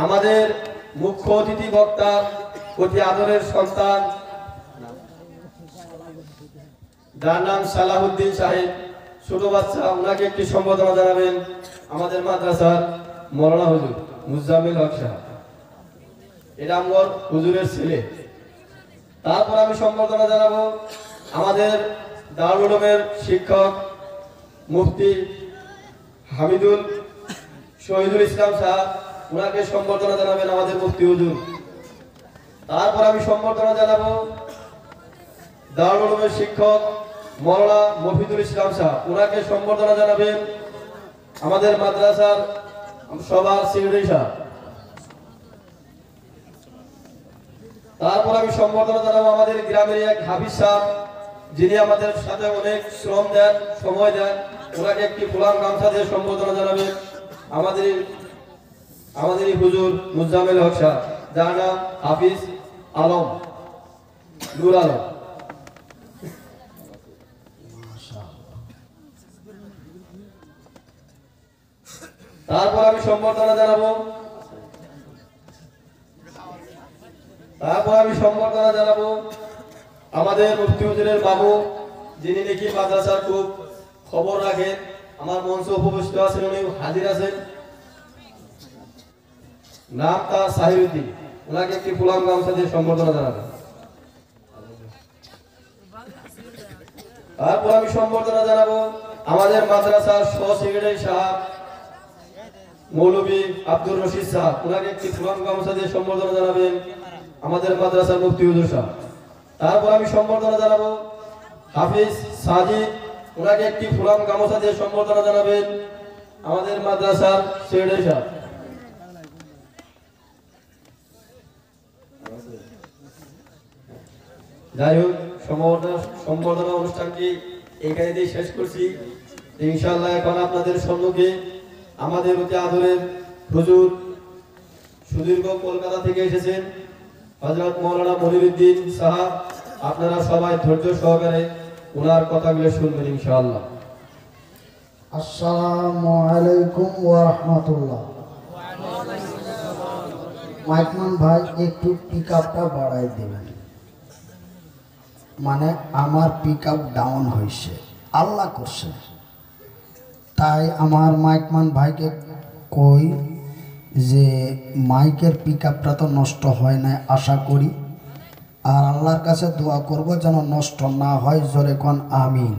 আমাদের মুখ্য অতিথি বক্তা অতি আদরের সন্তান যার নাম সালাহুদ্দিন সাহেব, ছোট বাচ্চা, ওনাকে একটি সম্বোধনা জানাবেন আমাদের মাদ্রাসার মৌলানা হুজুর মুজাম্মিল হক সাহেব। এটা আমার হুজুরের ছেলে। তারপর আমি সম্বোধনা জানাবো আমাদের দারুল উলুমের শিক্ষক মুফতি হামিদুল শহীদুল ইসলাম সাহেব, ওনাকে সম্বর্ধনা জানাবেন আমাদের মুফতি হুজুর। তারপর আমি সম্বর্ধনা জানাবো দারুল উলুমের শিক্ষক মৌলানা মফিদুল ইসলাম সাহেব, ওনাকে সম্বর্ধনা জানাবেন আমাদের মাদ্রাসার সভার সেক্রেটারি সাহেব। তারপর আমি সম্বর্ধনা জানাবো আমাদের গ্রামের এক হাফিজ সাহেব, যিনি আমাদের সাথে অনেক শ্রম দেন, সময় দেন, ওনাকে একটি ফুলাম গামছা দিয়ে সম্বর্ধনা জানাবেন আমাদের হুজুর মুজাম্মিল হক সাহেব, যার নাম হাফিজ আলম নূর আলম। তারপর আমি সম্বর্ধনা জানাবো আমাদের মুফতি হুজুরের বাবু, যিনি নাকি মাদ্রাসার খুব খবর রাখেন, আমার মঞ্চে উপবিষ্ট আছেন, উনি হাজির আছেন, নাম তার সাহিউদ্দিন, ওনাকে একটি ফুলাম গামছা দিয়ে সম্বর্ধনা জানাবেন। তারপর আমি সম্বর্ধনা জানাবো আমাদের মাদ্রাসার সহ সেক্রেটারি সাহেব মৌলভী আব্দুর রশিদ সাহেব, ওনাকে একটি ফুলাম গামছা দিয়ে সম্বর্ধনা জানাবেন আমাদের মাদ্রাসার মুফতি হুজুর সাহেব। তারপর আমি সম্বর্ধনা জানাবো হাফিজ সাজিদ, ওনাকে একটি ফুলাম গামছা দিয়ে সম্বর্ধনা জানাবেন আমাদের মাদ্রাসার সেক্রেটারি সাহেব। যাই হোক, সম্বর্ধনা অনুষ্ঠানটি এখানে দিয়ে শেষ করছি ইনশাআল্লাহ। এখন আপনাদের সম্মুখে আমাদের অতি আদরের হুজুর সুদীর্ঘ কলকাতা থেকে এসেছেন হযরত মাওলানা মনিরউদ্দিন সাহেব, আপনারা সবাই ধৈর্য সহকারে ওনার কথাগুলো শুনবেন ইনশাআল্লাহ। আসসালামু আলাইকুম ওয়া রাহমাতুল্লাহ। মাইকমান ভাই একটু পিকআপটা বাড়াই দিবেন, মানে আমার পিকআপ ডাউন হয়েছে, আল্লাহ করছে, তাই আমার মাইকমান ভাইকে কই যে মাইকের পিকআপটা তো নষ্ট হয় না আশা করি, আর আল্লাহর কাছে দোয়া করব যেন নষ্ট না হয়, জোরে কোন আমিন।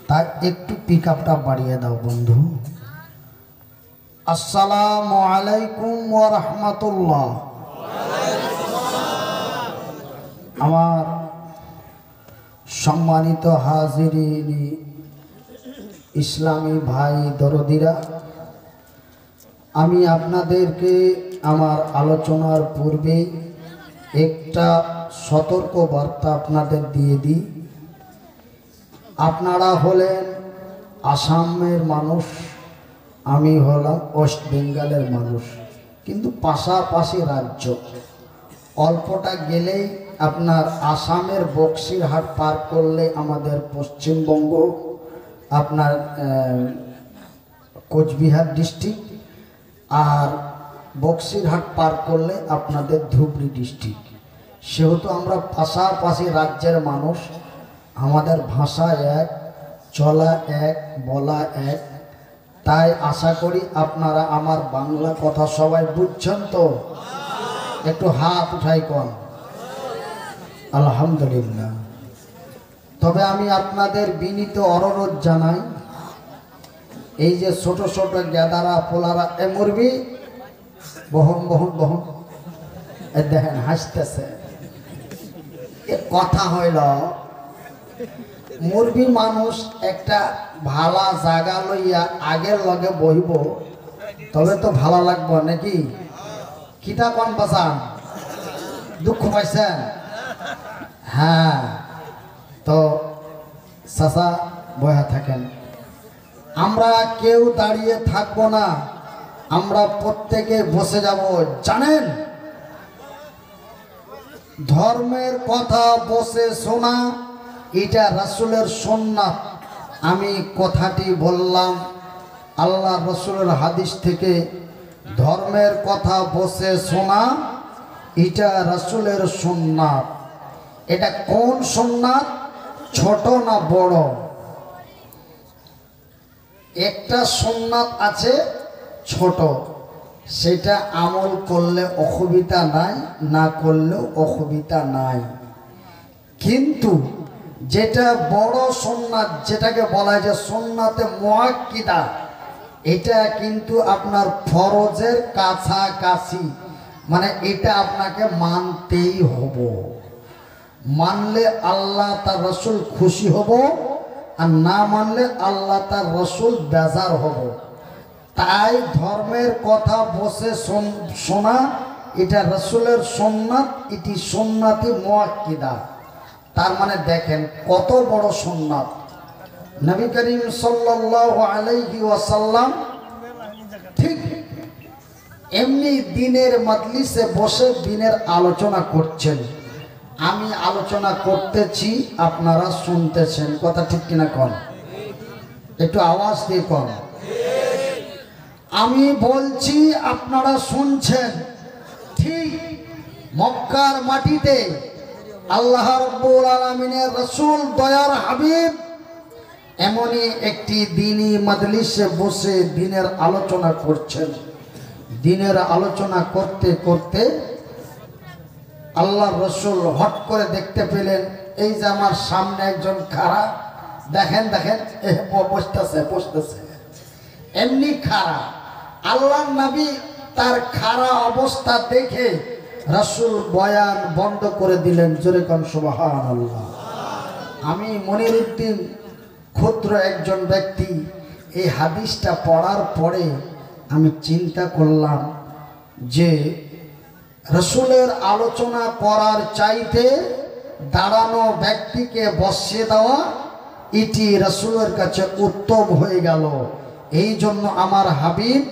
তাই একটু পিকআপটা বাড়িয়ে দাও বন্ধু। আসসালামু আলাইকুম ওয়া রাহমাতুল্লাহ। আমার সম্মানিত হাজিরিন ইসলামী ভাই দরদিরা, আমি আপনাদেরকে আমার আলোচনার পূর্বে একটা সতর্ক বার্তা আপনাদের দিয়ে দিই। আপনারা হলেন আসামের মানুষ, আমি হলাম ওয়েস্ট বেঙ্গলের মানুষ, কিন্তু পাশাপাশি রাজ্য। অল্পটা গেলেই আপনার আসামের বক্সিরহাট পার করলে আমাদের পশ্চিমবঙ্গ, আপনার কোচবিহার ডিস্ট্রিক্ট, আর বক্সিরহাট পার করলে আপনাদের ধুবড়ী ডিস্ট্রিক্ট। সেহেতু আমরা পাশাপাশি রাজ্যের মানুষ, আমাদের ভাষা এক, চলা এক, বলা এক। তাই আশা করি আপনারা আমার বাংলা কথা সবাই বুঝছেন তো? একটু হাত উঠাই কন আলহামদুলিল্লাহ। তবে আমি আপনাদের বিনীত অনুরোধ জানাই, এই যে ছোট ছোট গেদারা পোলারা, এ মুরবি বহন বহন বহন, এ দেখেন হাসতেছে, এ কথা হইল মুরবি মানুষ একটা ভালা জায়গা লইয়া আগের লগে বইব, তবে তো ভালো লাগবো নাকি? কিতা কোন বাঁচান, দুঃখ পাইছেন? হ্যাঁ, তো চাচা বয়া থাকেন, আমরা কেউ দাঁড়িয়ে থাকবো না, আমরা প্রত্যেকে বসে যাব। জানেন, ধর্মের কথা বসে শোনা এটা রাসূলের সুন্নাত। আমি কথাটি বললাম আল্লাহ রসুলের হাদিস থেকে, ধর্মের কথা বসে শোনা এটা রাসূলের সুন্নাত। এটা কোন সুন্নাত? ছোট না বড়? একটা সুন্নাত আছে ছোট, সেটা আমল করলে অসুবিধা নাই, না করলেও অসুবিধা নাই। কিন্তু যেটা বড় সুন্নাত, যেটাকে বলা হয় যে সুন্নাতে মুআক্কিদা, এটা কিন্তু আপনার ফরজের কাছাকাছি, মানে এটা আপনাকে মানতেই হবে। মানলে আল্লাহ তার রসুল খুশি হব, আর না মানলে আল্লাহ তার রসুল বেজার হব। তাই ধর্মের কথা বসে শোনা এটা রসুলের সুন্নাত, এটি সুন্নাতি মুআক্কিদা। তার মানে দেখেন কত বড় সুন্নাত। নবী করিম সাল্লাল্লাহু আলাইহি ওয়াসাল্লাম ঠিক এমনি দিনের মজলিসে বসে দিনের আলোচনা করছেন। আমি আলোচনা করতেছি, আপনারা শুনতেছেন, কথা ঠিক কিনা কন? একটু আওয়াজ দিয়ে কন। আমি বলছি, আপনারা শুনছেন। ঠিক মক্কার মাটিতে আল্লাহ রাব্বুল আলামিনের রাসূল দয়ার হাবিব এমনই একটি দ্বীনি মজলিসে বসে দিনের আলোচনা করছেন। দিনের আলোচনা করতে করতে আল্লাহ রসুল হট করে দেখতে পেলেন এই যে আমার সামনে একজন খাড়া, দেখেন দেখেন বসতেছে এমনি খাড়া। আল্লাহ নবী তার খাড়া অবস্থা দেখে রসুল বয়ান বন্ধ করে দিলেন। জোরে কোন সুবহানাল্লাহ। আমি মনিরউদ্দিন ক্ষুদ্র একজন ব্যক্তি, এই হাদিসটা পড়ার পরে আমি চিন্তা করলাম যে রসুলের আলোচনা করার চাইতে দাঁড়ানো ব্যক্তিকে বসিয়ে দেওয়া এটি রসুলের কাছে উত্তম হয়ে গেল। এই জন্য আমার হাবিব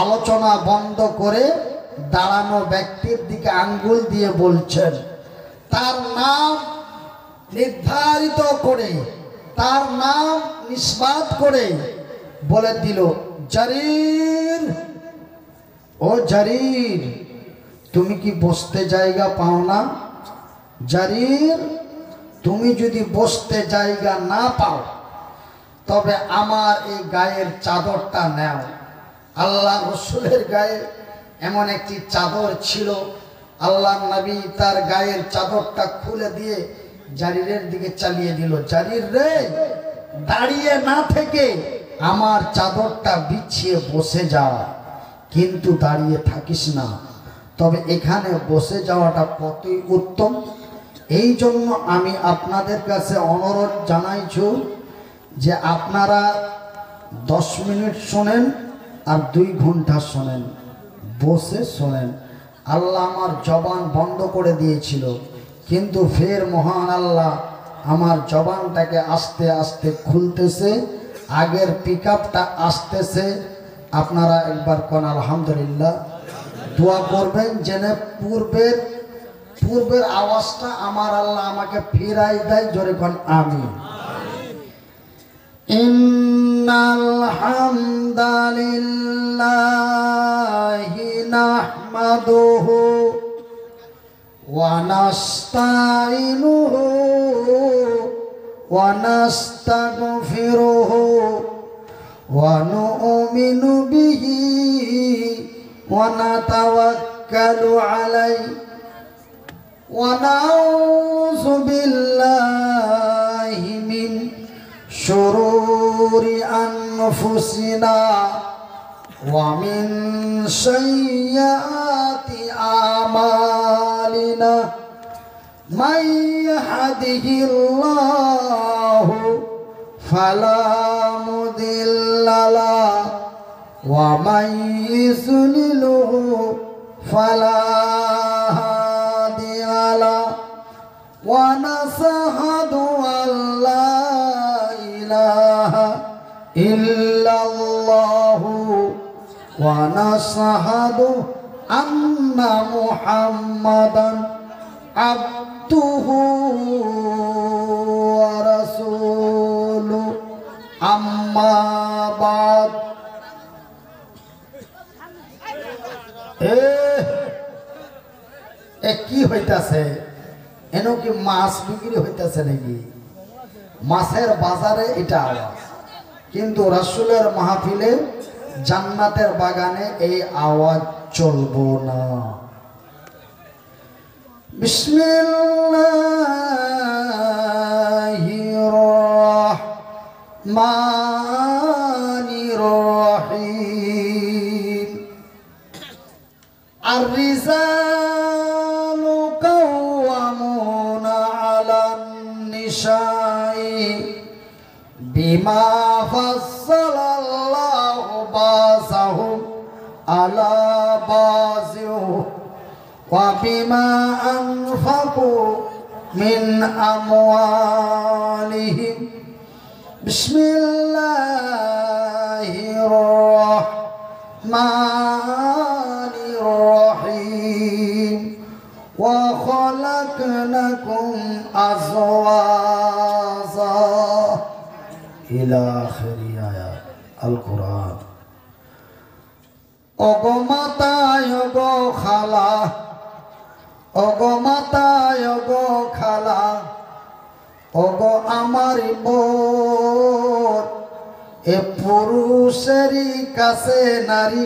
আলোচনা বন্ধ করে দাঁড়ানো ব্যক্তির দিকে আঙ্গুল দিয়ে বলছেন, তার নাম নির্ধারিত করে, তার নাম নিসবাত করে বলে দিল, জারির, ও জারির, তুমি কি বসতে জায়গা পাও না? জারির, তুমি যদি বসতে জায়গা না পাও তবে আমার এই গায়ের চাদরটা নাও। আল্লাহ রসুলের গায়ে এমন একটি চাদর ছিল, আল্লাহ নবী তার গায়ের চাদরটা খুলে দিয়ে জারিরের দিকে চালিয়ে দিল, জারির রে, দাঁড়িয়ে না থেকে আমার চাদরটা বিছিয়ে বসে যা, কিন্তু দাঁড়িয়ে থাকিস না। তবে এখানে বসে যাওয়াটা কতই উত্তম। এই জন্য আমি আপনাদের কাছে অনুরোধ জানাইছি যে আপনারা 10 মিনিট শোনেন আর 2 ঘন্টা শোনেন, বসে শোনেন। আল্লাহ আমার জবান বন্ধ করে দিয়েছিল, কিন্তু ফের মহান আল্লাহ আমার জবানটাকে আস্তে আস্তে খুলতেছে, আগের পিকআপটা আসতেছে। আপনারা একবার কোন আলহামদুলিল্লাহ। দোয়া করবেন যেন পূর্বের আওয়াজটা আমার আল্লাহ আমাকে ফিরাই দেয়। জোরে কোন আমিন। ইন্নাল হামদালিল্লাহি নাহমাদুহু ওয়া নাস্তাইনুহু ওয়া নাস্তাগফিরুহু ওয়া নু'মিনু বিহি ওয়া নাতাওয়াক্কালু আলাইহি ওয়া নাউযু বিল্লাহি মিন শুরুরি আনফুসিনা ওয়া মিন সাইয়্যাতি আমালিনা মান ইয়াহদিহিল্লাহু ফালা মুদিল্লা লাহু ওয়া মান ইযলিলহু ফালা হাদিয়া লাহু ওয়া নাশহাদু আল্লা ইলাহা ইল্লাল্লাহু ওয়া নাশহাদু আন্না মুহাম্মাদান আবদুহু ওয়া রাসূলুহু আম্মা বাদ। এ কি হইতাছে? এনো কি মাছ বিক্রি হইতাছে নাকি? মাছের বাজারে এটা আওয়াজ, কিন্তু রাসূলের মাহফিলে জান্নাতের বাগানে এই আওয়াজ চলবো না। বিসমিল্লাহির রহমানির রহিম। আর-রিজালু কাওয়ামুনা আলান নিসাই বিমা ফাসসালাল্লাহু বাসাহুম আলা বাযিহ ওয়া বিমা আনফাকু মিন আমওয়ালিহিম। বিসমিল্লাহির রহমানির রহিম। ওয়া খালাকনাকুম আজওয়াজা ইলা আখিরি আয়াত আল কোরআন। ওগো মাতা, ওগো খালা, ওগো মাতা, ওগো খালা, ওগো আমার বোন, এ পুরুষেরই কাছে নারী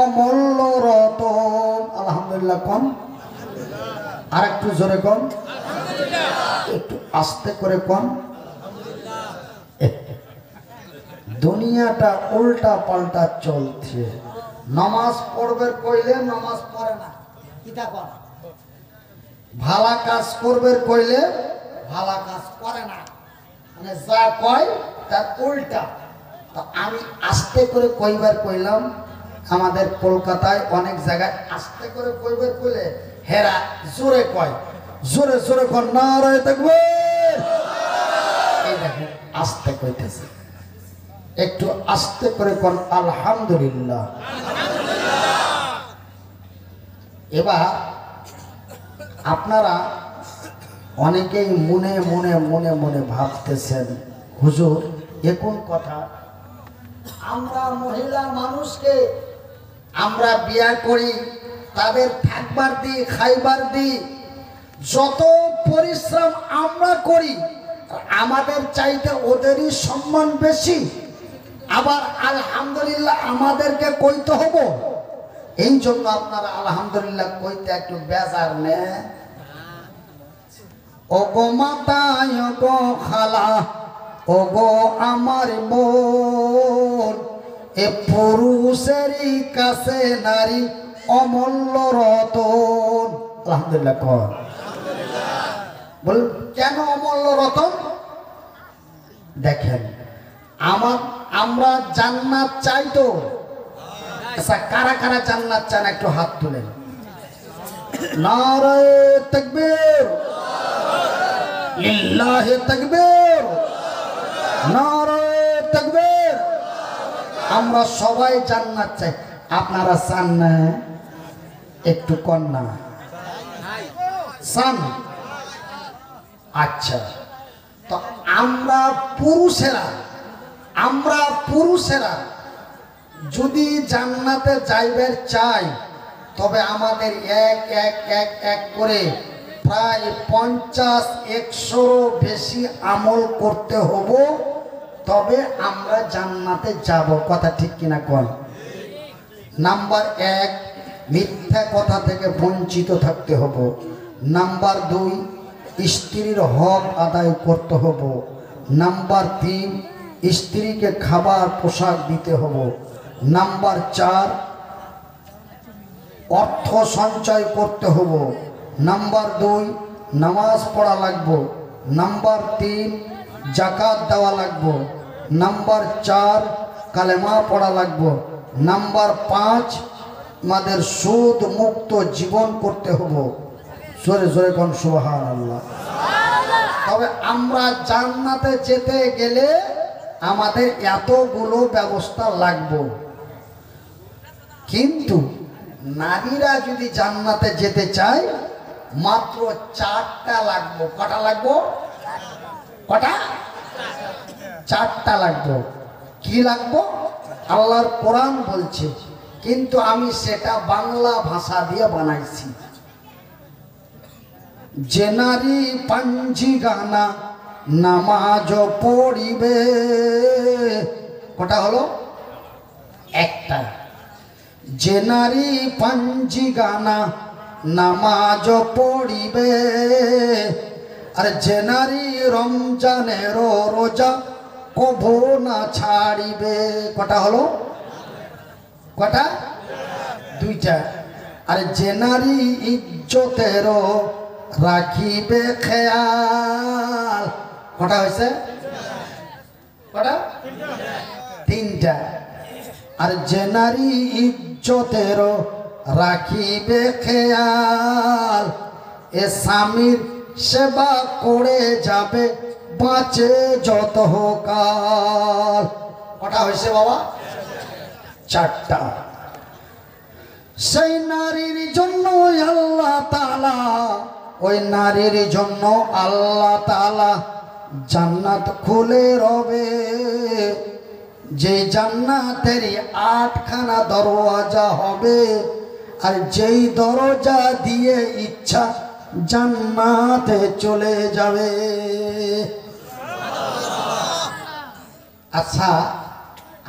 অমূল্য রতন। আলহামদুলিল্লাহ কোন, আর একটু জোরে কোন, একটু আস্তে করে কোন। দুনিয়াটা উল্টা পাল্টা চলছে। নামাজ পড়বে কইলে নামাজ পড়ে না, কিতা কর। ভালা কাজ করবে কইলে ভালা কাজ করে না, মানে যা কয় তার উল্টা। তো আমি আস্তে করে কইবার কইলাম, আমাদের কলকাতায় অনেক জায়গায় আস্তে করে কইবার কইলে হেরা জোরে কয়, জোরে জোরে কর নারায়ে তাকবীর। এই দেখেন আস্তে কইতেছে, একটু আস্তে করে কর আলহামদুলিল্লাহ। এবার আপনারা অনেকেই মনে মনে মনে মনে ভাবতেছেন, হুজুর এখন কথা, আমরা মহিলা মানুষকে আমরা বিয়া করি, তাদের থাকবার দিই, খাইবার দিই, যত পরিশ্রম আমরা করি আমাদের চাইতে ওদেরই সম্মান বেশি, আবার আলহামদুলিল্লাহ আমাদেরকে কইতে হবো। এই জন্য আপনারা আলহামদুলিল্লাহ কইতে একটু বেজার নে। ওগো মাতা, ওগো খালা, ওগো আমার বোন, এ পুরুষেরই কাছে নারী অমূল্য রতন। আলহামদুলিল্লাহ কর। বল কেন অমূল্য রতন? দেখেন আমরা জান্নাত চাই তো। আচ্ছা কারা কারা জান্নাত চান একটু হাত তুলেন। নারায়ে তাকবীর, লিল্লাহি তাকবীর, নারায়ে তাকবীর। আমরা সবাই জান্নাত চাই, আপনারা চান না? একটু কন না চান? আচ্ছা, তো আমরা পুরুষেরা যদি জান্নাতে যাইবার চাই, তবে আমাদের এক এক এক এক করে প্রায় 50-100 বেশি আমল করতে হবে, তবে আমরা জান্নাতে যাব। কথা ঠিক কিনা কোন? নাম্বার 1, মিথ্যা কথা থেকে বঞ্চিত থাকতে হবে। নাম্বার 2, স্ত্রীর হক আদায় করতে হবে। নাম্বার 3, স্ত্রীকে খাবার পোশাক দিতে হবে। নাম্বার 4, অর্থ সঞ্চয় করতে হবে। নাম্বার 2, নামাজ পড়া লাগবে। নাম্বার 3, জাকাত দেওয়া লাগবে। নাম্বার 4, কালেমা পড়া লাগবে। নাম্বার 5, আমাদের সুদ মুক্ত জীবন করতে হবে। জোরে জোরে কোন সুবহানাল্লাহ। তবে আমরা জান্নাতে যেতে গেলে আমাদের এতগুলো ব্যবস্থা লাগবে, কিন্তু নারীরা যদি জান্নাতে যেতে চায় মাত্র 4টা লাগবে। কটা লাগবে? কটা? 4টা লাগবে। কি লাগবে? আল্লাহর কোরআন বলছে কিন্তু আমি সেটা বাংলা ভাষা দিয়ে বানাইছি। যে নারী পাঞ্জি গানা নামাজ পড়িবে, কটা হলো? একটা। যে নারী পাঞ্জি গানা নামাজ পড়িবে, আর যে নারী রমজানের রোজা কভু না ছাড়িবে, কটা হলো? কটা? দুইটা। আর যে নারী ইজ্জতের রাখিবে খেয়াল, কটা হয়েছে? কটা? তিনটা। আর যে নারী ইজ্জতের রাখিবে খেয়াল, এ স্বামীর সেবা করে যাবে বাঁচে যত কাল। কটা হয়েছে বাবা? চারটা। সেই নারীর জন্য আল্লাহ তাআলা, ওই নারীর জন্য আল্লাহ তাআলা জান্নাত খুলে রবে, যে জান্নাতের 8খানা দরওয়াজা হবে, আর যেই দরজা দিয়ে ইচ্ছা জান্নাতে চলে যাবে। আচ্ছা,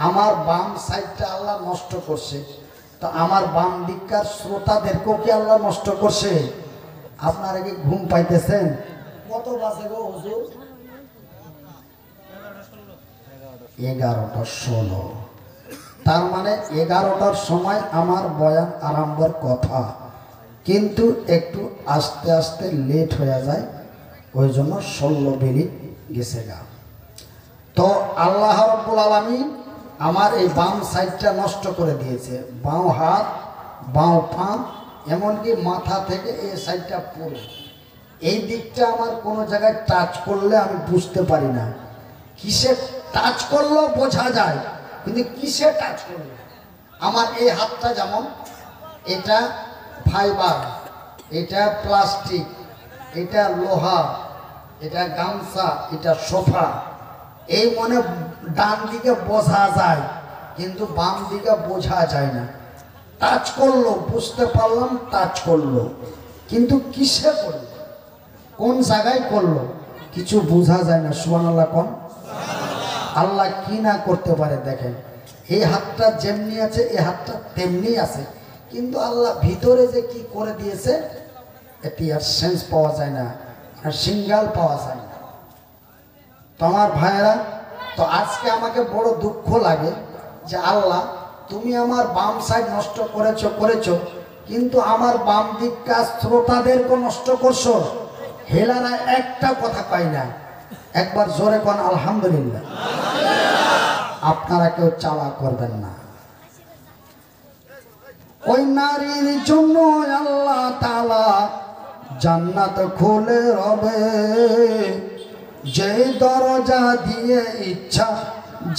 আমার বাম সাইডটা আল্লাহ নষ্ট করছে, তো আমার বাম দিককার শ্রোতাদেরকেও কি আল্লাহ নষ্ট করছে? আপনারা কি ঘুম পাইতেছেন? কত বাজে গো হুজুর? 11:16। তার মানে 11টার সময় আমার বয়ান আরম্ভের কথা, কিন্তু একটু আস্তে আস্তে লেট হয়ে যায়, ওই জন্য 16 মিনিট গেছে গা। তো আল্লাহ রাব্বুল আলামিন আমার এই বাম সাইডটা নষ্ট করে দিয়েছে। বাম হাত, বাম পা, এমনকি মাথা থেকে এই সাইডটা পুরো, এই দিকটা আমার কোনো জায়গায় টাচ করলে আমি বুঝতে পারি না। কিসে টাচ করলেও বোঝা যায়, কিন্তু কিসে টাচ করলে। আমার এই হাতটা যেমন, এটা ফাইবার, এটা প্লাস্টিক, এটা লোহা, এটা গামছা, এটা সোফা, এই মনে ডান দিকে বোঝা যায়, কিন্তু বাম দিকে বোঝা যায় না। টাচ করলো বুঝতে পারলাম, টাচ করলো, কিন্তু কিসে করলো, কোন জায়গায় করলো কিছু বোঝা যায় না। সুবহানাল্লাহ কোন? আল্লাহ কি না করতে পারে দেখেন। এই হাতটা যেমনি আছে, এই হাতটা তেমনি আছে, কিন্তু আল্লাহ ভিতরে যে কি করে দিয়েছে এটি আর সেন্স পাওয়া যায় না, আর সিঙ্গাল পাওয়া যায় না। তো আমার ভাইয়েরা, তো আজকে আমাকে বড় দুঃখ লাগে যে আল্লাহ তুমি আমার বাম সাইড নষ্ট করেছো, কিন্তু আমার বাম দিককার শ্রোতাদেরকে নষ্ট করছো। হেলারা একটা কথা পাই না, একবার জোরে কোন আলহামদুলিল্লাহ। আপনারা কেউ চালা করবেন না। ওই নারীর জন্য আল্লাহ তাআলা জান্নাত খুলে রবে, যে দরজা দিয়ে ইচ্ছা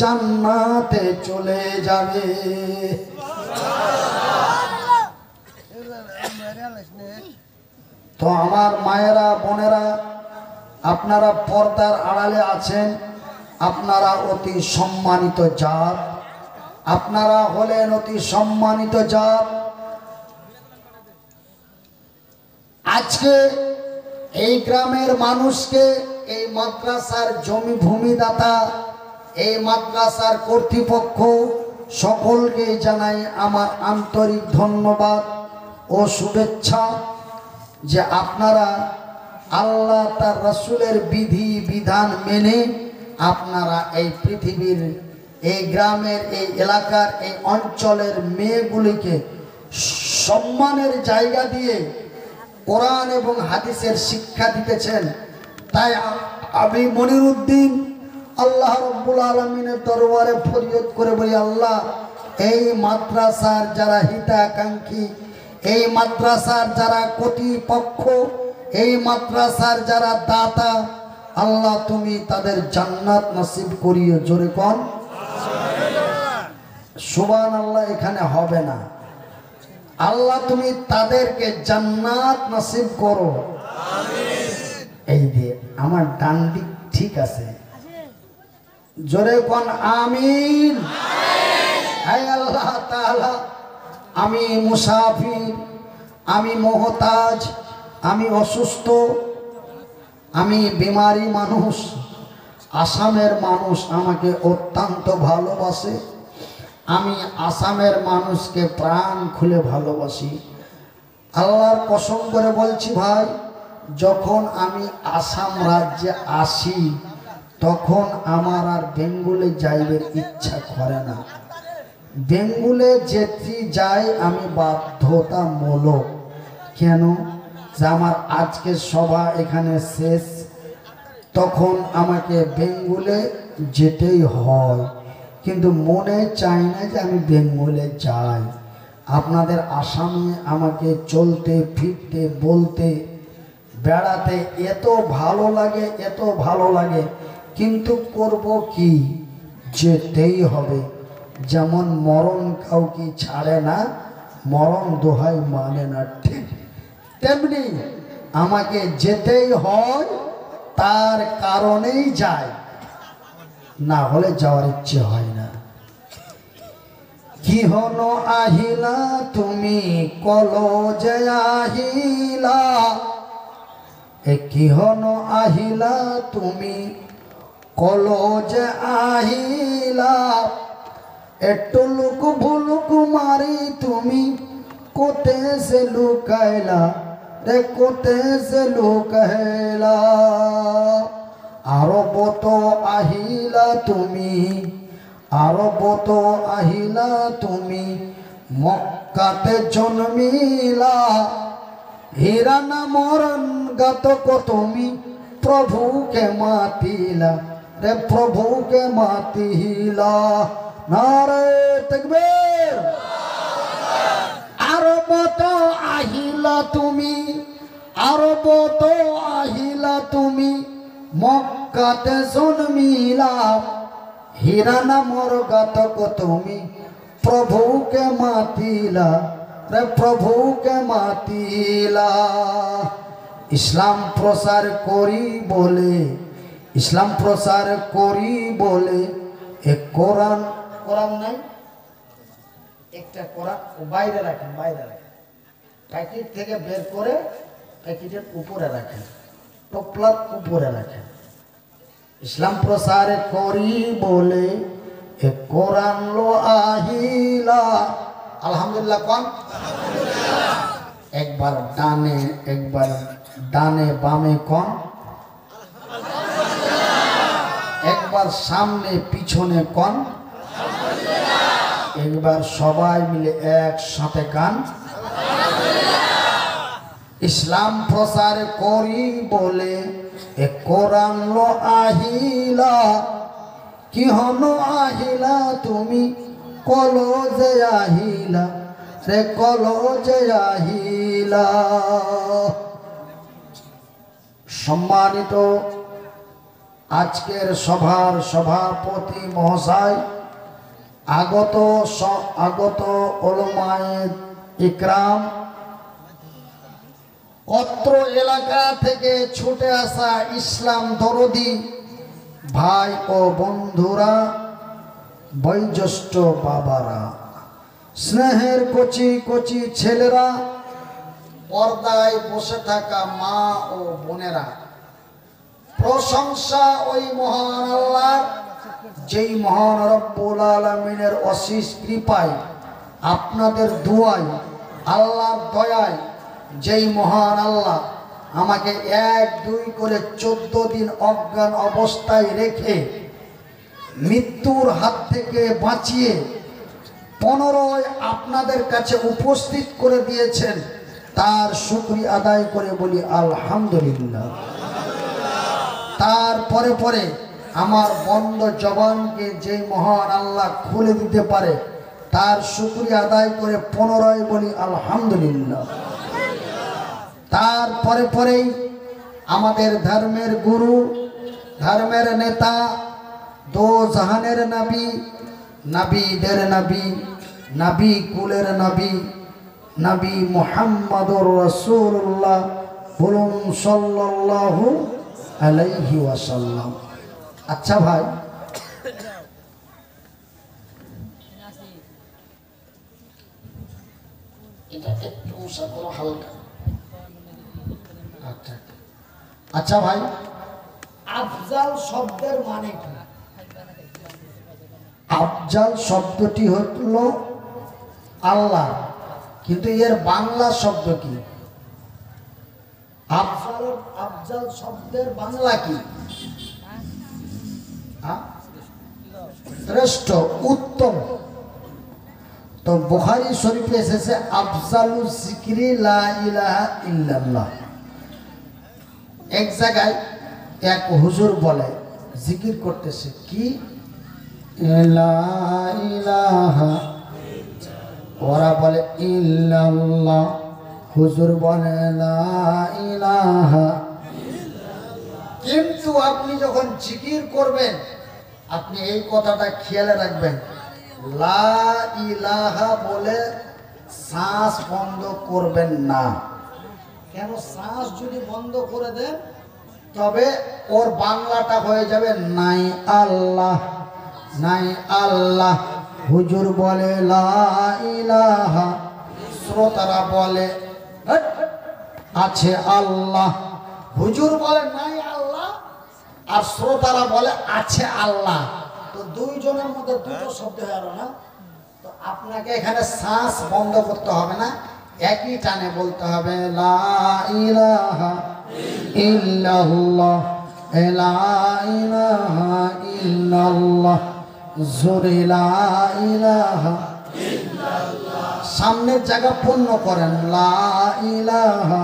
জান্নাতে চলে যাবে। তো আমার মায়েরা, বোনেরা, আপনারা পর্দার আড়ালে আছেন, আপনারা অতি সম্মানিত জাত, আপনারা হলেন অতি সম্মানিত জাত। আজকে এই গ্রামের মানুষকে, এই মাদ্রাসার জমি ভূমিদাতা, এই মাদ্রাসার কর্তৃপক্ষ সকলকে জানাই আমার আন্তরিক ধন্যবাদ ও শুভেচ্ছা, যে আপনারা আল্লাহ তার রাসূলের বিধি বিধান মেনে আপনারা এই পৃথিবীর, এই গ্রামের, এই এলাকার, এই অঞ্চলের মেয়েগুলিকে সম্মানের জায়গা দিয়ে কোরআন এবং হাদিসের শিক্ষা দিতেছেন। তাই আমি মনিরউদ্দিন আল্লাহ রাব্বুল আলামিনের দরবারে ফরিয়াদ করে বলি, আল্লাহ এই মাদ্রাসার যারা হিতাকাঙ্ক্ষী, এই মাদ্রাসার যারা কর্তৃপক্ষ, এই মাদ্রাসার যারা দাতা, আল্লাহ তুমি তাদের জান্নাত নসিব করিও। জোরে কোন সুবহানাল্লাহ। এখানে হবে না, আল্লাহ তুমি তাদেরকে জান্নাত নসিব করো। এই যে আমার ডান দিক ঠিক আছে, জোরে কোন আমিন। হায় আল্লাহ তাআলা আমি মুসাফির, আমি মোহতাজ, আমি অসুস্থ, আমি বিমারি মানুষ। আসামের মানুষ আমাকে অত্যন্ত ভালোবাসে। আমি আসামের মানুষকে প্রাণ খুলে ভালোবাসি। আল্লাহর কসম করে বলছি ভাই, যখন আমি আসাম রাজ্যে আসি তখন আমার আর বেঙ্গলে যাইবার ইচ্ছা করে না। বেঙ্গলে যেতে যাই আমি বাধ্যতামূলক। কেন? যে আমার আজকে সভা এখানে শেষ, তখন আমাকে বেঙ্গলে যেতেই হয়। কিন্তু মনে চাই না যে আমি বেঙ্গলে যাই। আপনাদের আসামে আমাকে চলতে ফিরতে বলতে বেড়াতে এত ভালো লাগে, এত ভালো লাগে, কিন্তু করব কি? যেতেই হবে। যেমন মরণ কাউকে ছাড়ে না, মরণ দোহাই মানে না, ঠিক তেমনি আমাকে যেতেই হয়, তার কারণেই যায়, না হলে যাওয়ার ইচ্ছে হয় না। কি হন আহিলা তুমি কলজে আহিলা, এ কি হন আহিলা তুমি কলজে আহিলা, একটু লুক ভুলুক মারি তুমি কোতে সে লুকাইলা, রে কোতে সে লুকাইলা। আরব তো আহিলা তুমি, আরব তো আহিলা তুমি, মক্কাতে জন্মিলা, হীরা না মরণ গাতক তুমি প্রভুকে মাতিলা, রে প্রভুকে মাতিলা। নারে তাকবীর। আরব তো আহিলা তুমি, আরব তো আহিলা তুমি, মক্কাতে জন্মিলা, হীরা নামর গাতক তুমি প্রভুকে মাতিলা, রে প্রভুকে মাতিলা। ইসলাম প্রচার করি বলে, ইসলাম প্রচার করি বলে এক কোরআন, কোরআন নাই একটা কোরআন বাইরে রাখেন, বাইরে রাখেন, প্যাকেট থেকে বের করে প্যাকেটের উপরে রাখেন, টপলার উপরে রাখেন। ইসলাম প্রচার করি বলে এ কোরআন লো আহিলা। আলহামদুলিল্লাহ কোন? একবার ডানে, একবার ডানে বামে কোন? একবার সামনে পিছনে কোন? একবার সবাই মিলে একসাথে গান। ইসলাম প্রচার করি বলে এ কোরআন লো আহিলা, কি হন আহিলা তুমি কলজে আহিলা, রে কলজে আহিলা। সম্মানিত আজকের সভার সভাপতি মহাশয়, আগত ওলামায়ে ইকরাম, অত্র এলাকা থেকে ছুটে আসা ইসলাম দরদি ভাই ও বন্ধুরা, বয়োজ্যেষ্ঠ বাবারা, স্নেহের কচি কচি ছেলেরা, পর্দায় বসে থাকা মা ও বোনেরা, প্রশংসা ওই মহান আল্লাহর, যেই মহান রব্বুল আলামিনের অশেষ কৃপায়, আপনাদের দুয়ায়, আল্লাহর দয়ায়, যেই মহান আল্লাহ আমাকে 1-2 করে 14 দিন অজ্ঞান অবস্থায় রেখে মৃত্যুর হাত থেকে বাঁচিয়ে 15 আপনাদের কাছে উপস্থিত করে দিয়েছেন, তার শুকরিয়া আদায় করে বলি আলহামদুলিল্লাহ। তারপরে পরে আমার বন্ধ জবানকে যে মহান আল্লাহ খুলে দিতে পারে, তার শুকরিয়া আদায় করে 15 বলি আলহামদুলিল্লাহ। তারপরে পরেই আমাদের ধর্মের গুরু, ধর্মের নেতা, দো জাহানের নবী, নবীদের নবী, নবী কুলের নবী, নবী মুহাম্মদুর রাসূলুল্লাহ, বলুন সাল্লাল্লাহু আলাইহি ওয়াসাল্লাম। আচ্ছা ভাই, এটা একটু উঁচা করো হালকা। আচ্ছা আচ্ছা ভাই, আফজাল শব্দের মানে কি? আফজাল শব্দটি হলো আল্লাহ, কিন্তু এর বাংলা শব্দ কি? আফজাল শব্দের বাংলা কি? শ্রেষ্ঠ, উত্তম। তো বুখারী শরীফে এসেছে আফজালু যিকরি লা ইলাহা ইল্লাল্লাহ। এক জায়গায় এক হুজুর বলে, জিকির করতেছে, কি লা ইলাহা, ওরা বলে ইল্লাল্লাহ, হুজুর বলে লা ইলাহা। কিন্তু আপনি যখন জিকির করবেন আপনি এই কথাটা খেয়াল রাখবেন, লা ইলাহা বলে শ্বাস বন্ধ করবেন না। কেন? শ্বাস যদি বন্ধ করে দেন তবে ওর বাংলাটা হয়ে যাবে নাই আল্লাহ, নাই আল্লাহ। হুজুর বলে লা ইলাহা, শ্রোতারা বলে আছে আল্লাহ। হুজুর বলে নাই আল্লাহ আর শ্রোতারা বলে আছে আল্লাহ। তো দুইজনের মধ্যে দুটো শব্দ হয়ে গেল না? তো আপনাকে এখানে শ্বাস বন্ধ করতে হবে না, একই টানে বলতে হবে লা ইলাহা ইল্লাল্লাহ, লা ইলাহা ইল্লাল্লাহ, জোরে লা ইলাহা ইল্লাল্লাহ। সামনের জায়গা পূর্ণ করেন লা ইলাহা।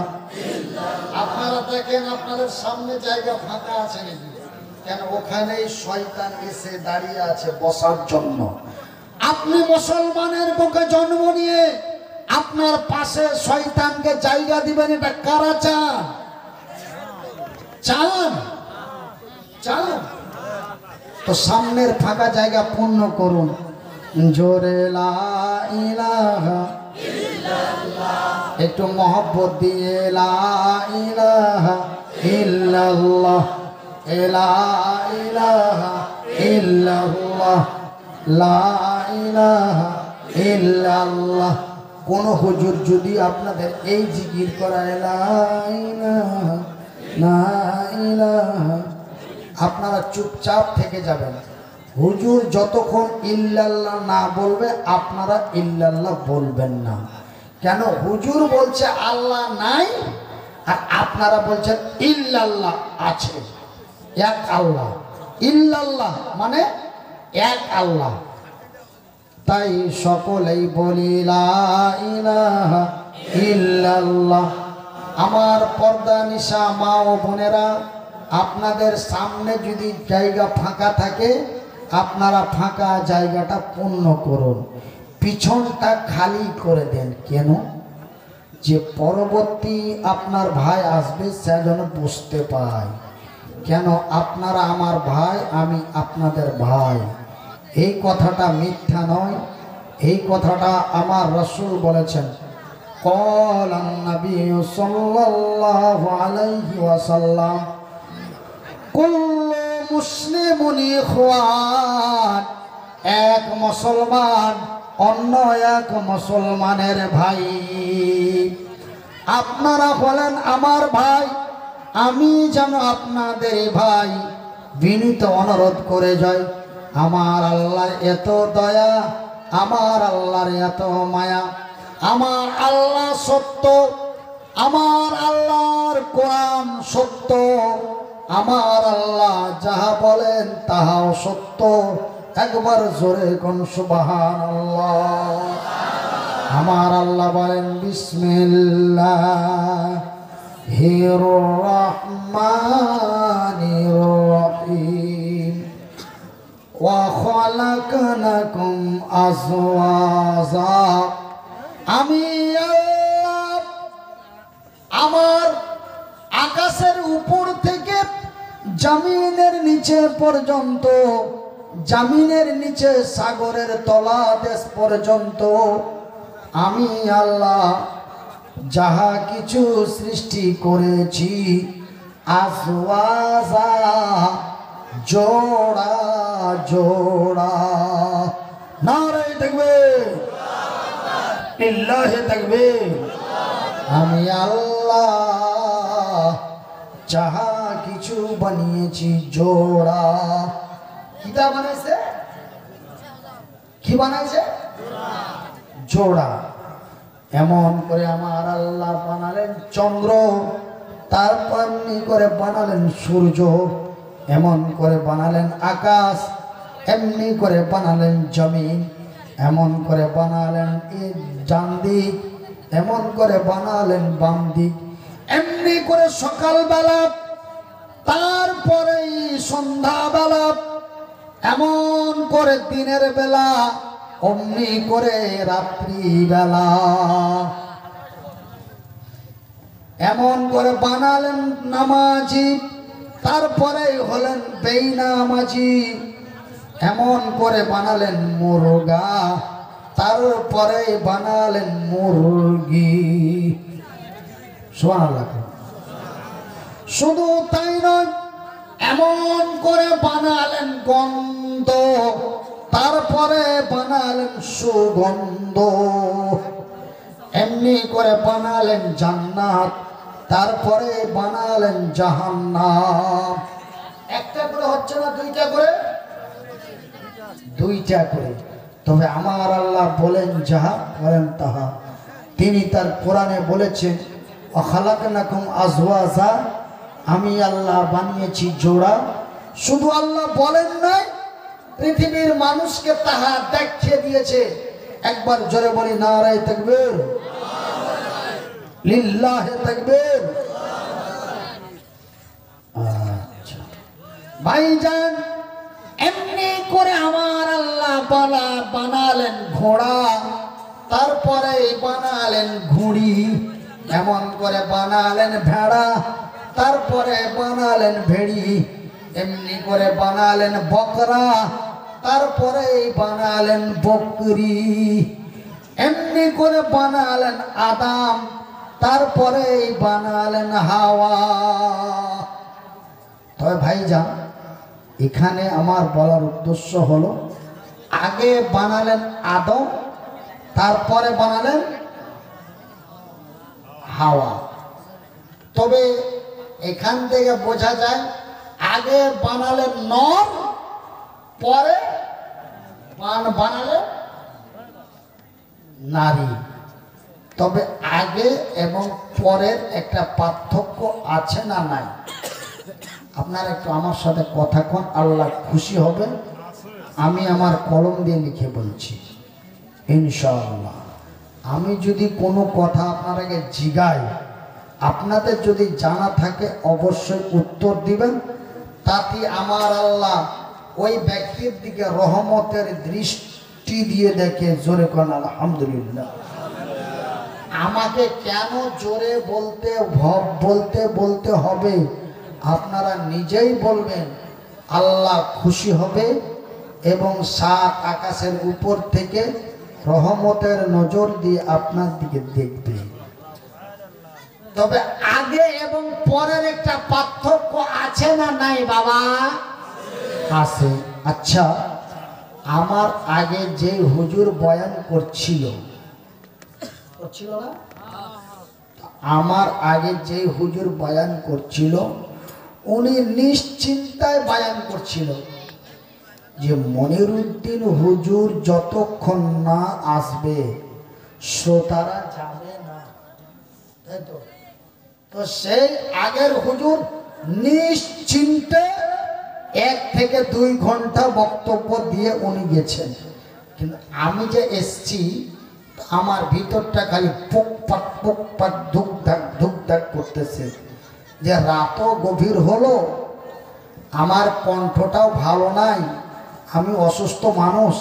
আপনারা দেখেন আপনাদের সামনে জায়গা ফাঁকা আছে নাকি? কেন? ওখানেই শয়তান এসে দাঁড়িয়ে আছে বসার জন্য। আপনি মুসলমানের বুকে জন্ম নিয়ে আপনার পাশে শয়তানকে জায়গা দিবেন, এটা কারা চান? চান? চান? তো সামনের ফাঁকা জায়গা পূর্ণ করুন, জোরে লা ইলাহা ইল্লাল্লাহ। একটু মহব্বত দিয়ে লা ইলাহা ইল্লাল্লাহ, লা ইলাহা ইল্লাল্লাহ, লা ইলাহা ইল্লাল্লাহ। কোন হুজুর যদি আপনাদের এই জিকির করায় লা ইলাহা লা ইলাহা, আপনারা চুপচাপ থেকে যাবেন। হুজুর যতক্ষণ ইল্লাল্লাহ না বলবে আপনারা ইল্লাল্লাহ বলবেন না। কেন? হুজুর বলছে আল্লাহ নাই আর আপনারা বলছেন ইল্লাল্লাহ আছে। এক আল্লাহ, ইল্লাল্লাহ মানে এক আল্লাহ। তাই সকলেই বলি লা ইলাহা ইল্লাল্লাহ। আমার পর্দা নিশা মা ও বোনেরা, আপনাদের সামনে যদি জায়গা ফাঁকা থাকে আপনারা ফাঁকা জায়গাটা পূর্ণ করুন, পিছনটা খালি করে দেন। কেন? যে পরবর্তী আপনার ভাই আসবে সে যেন বুঝতে পায়। কেন? আপনারা আমার ভাই, আমি আপনাদের ভাই। এই কথাটা মিথ্যা নয়, এই কথাটা আমার রাসূল বলেছেন। ক্বালান নবী সাল্লাল্লাহু আলাইহি ওয়াসাল্লাম, কুল্লু মুসলিমুন ইখওয়ান। এক মুসলমান অন্য এক মুসলমানের ভাই। আপনারা বলেন আমার ভাই, আমি যেন আপনাদের ভাই। বিনীত অনুরোধ করে যাই, আমার আল্লাহর এত দয়া, আমার আল্লাহর এত মায়া। আমার আল্লাহ সত্য, আমার আল্লাহর কোরআন সত্য, আমার আল্লাহ যাহা বলেন তাহাও সত্য। একবার জোরে কোন সুবহানাল্লাহ। আমার আল্লাহ বলেন বিসমিল্লাহির রহমানির রহিম, ওয়া খালাকনাকুম আজওয়াজা। আমি আল্লাহ আমার আকাশের উপর থেকে জমিনের নিচে পর্যন্ত, জমিনের নিচে সাগরের তলাদেশ পর্যন্ত আমি আল্লাহ যাহা কিছু সৃষ্টি করেছি, আজওয়াজা জোড়া জোড়া। নারে দেখবে লিল্লাহি তাকবীর। আমি আল্লাহ যাহা কিছু বানিয়েছি জোড়া। কিটা বানাইছে? কি বানাইছে? জোড়া। এমন করে আমার আল্লাহ বানালেন চন্দ্র, তারপর এমনি করে বানালেন সূর্য, এমন করে বানালেন আকাশ, এমনি করে বানালেন জমিন, এমন করে বানালেন ডান দিক, এমন করে বানালেন বাম দিক, এমনি করে সকালবেলা, তারপরে সন্ধ্যাবেলা, এমন করে দিনের বেলা, অমনি করে রাত্রি বেলা, এমন করে বানালেন নামাজি, তারপরে হলেন বেনামাজি, এমন করে বানালেন মুরগা, তারপরে বানালেন মুরগি। সুবহানাল্লাহ। শুধু তাই নয়, এমন করে বানালেন গন্ধ, তারপরে বানালেন সুগন্ধ, এমনি করে বানালেন জান্নাত, তারপরে বানালেন জাহান্নাম। একটা করে হচ্ছে না, দুইটা করে? দুইটা করে। তবে আমার আল্লাহ বলেন যাহা বলেন তাহা। তিনি তার কোরআনে বলেছেন খালাকনাকুম আজওয়াজা, আমি আল্লাহ বানিয়েছি জোড়া। শুধু আল্লাহ বলেন নাই, পৃথিবীর মানুষকে তাহা দেখিয়ে দিয়েছে। একবার জোরে বলি নারায়ে তাকবীর, লিল্লাহি তাকবীর। আচ্ছা ভাইজান, এমনি করে আমার আল্লাহ বানালেন ঘোড়া, তারপরে বানালেন ঘুড়ি, এমন করে বানালেন ভেড়া, তারপরে বানালেন ভেড়ি, এমনি করে বানালেন বকরা, তারপরে বানালেন বকরি, এমনি করে বানালেন আদম, তারপরে বানালেন হাওয়া। তবে ভাইজান, এখানে আমার বলার উদ্দেশ্য হলো, আগে বানালেন আদম, তারপরে বানালেন হাওয়া। তবে এখান থেকে বোঝা যায় আগে বানালেন নর, পরে বানালেন নারী। তবে আগে এবং পরের একটা পার্থক্য আছে না নাই? আপনারা একটু আমার সাথে কথা কন, আল্লাহ খুশি হবেন। আমি আমার কলম দিয়ে লিখে বলছি ইনশাআল্লাহ। আমি যদি কোনো কথা আপনারাকে জিগাই, আপনাদের যদি জানা থাকে অবশ্যই উত্তর দিবেন। তাতে আমার আল্লাহ ওই ব্যক্তির দিকে রহমতের দৃষ্টি দিয়ে দেখে। জোরে কোন আলহামদুলিল্লাহ। আমাকে কেন জোরে বলতে হবে আপনারা নিজেই বলবেন। আল্লাহ খুশি হবে এবং সাত আকাশের উপর থেকে রহমতের নজর দিয়ে আপনার দিকে দেখবে। তবে আগে এবং পরের একটা পার্থক্য আছে না নাই বাবা? আছে। আচ্ছা, আমার আগে যে হুজুর বয়ান করছিল না, আমার আগে যে হুজুর বয়ান করছিল, উনি নিশ্চিন্তায় বয়ান করছিল যে মনিরুদ্দিন হুজুর যতক্ষণ না আসবে শ্রোতারা যাবে না, তাই তো? তো সেই আগের হুজুর নিশ্চিন্তে 1 থেকে 2 ঘন্টা বক্তব্য দিয়ে উনি গেছেন। কিন্তু আমি যে এসছি, আমার ভিতরটা খালি পুকপাক পুকপাক ধুক ধাক করতেছে যে রাতও গভীর হলো, আমার কণ্ঠটাও ভালো নাই, আমি অসুস্থ মানুষ,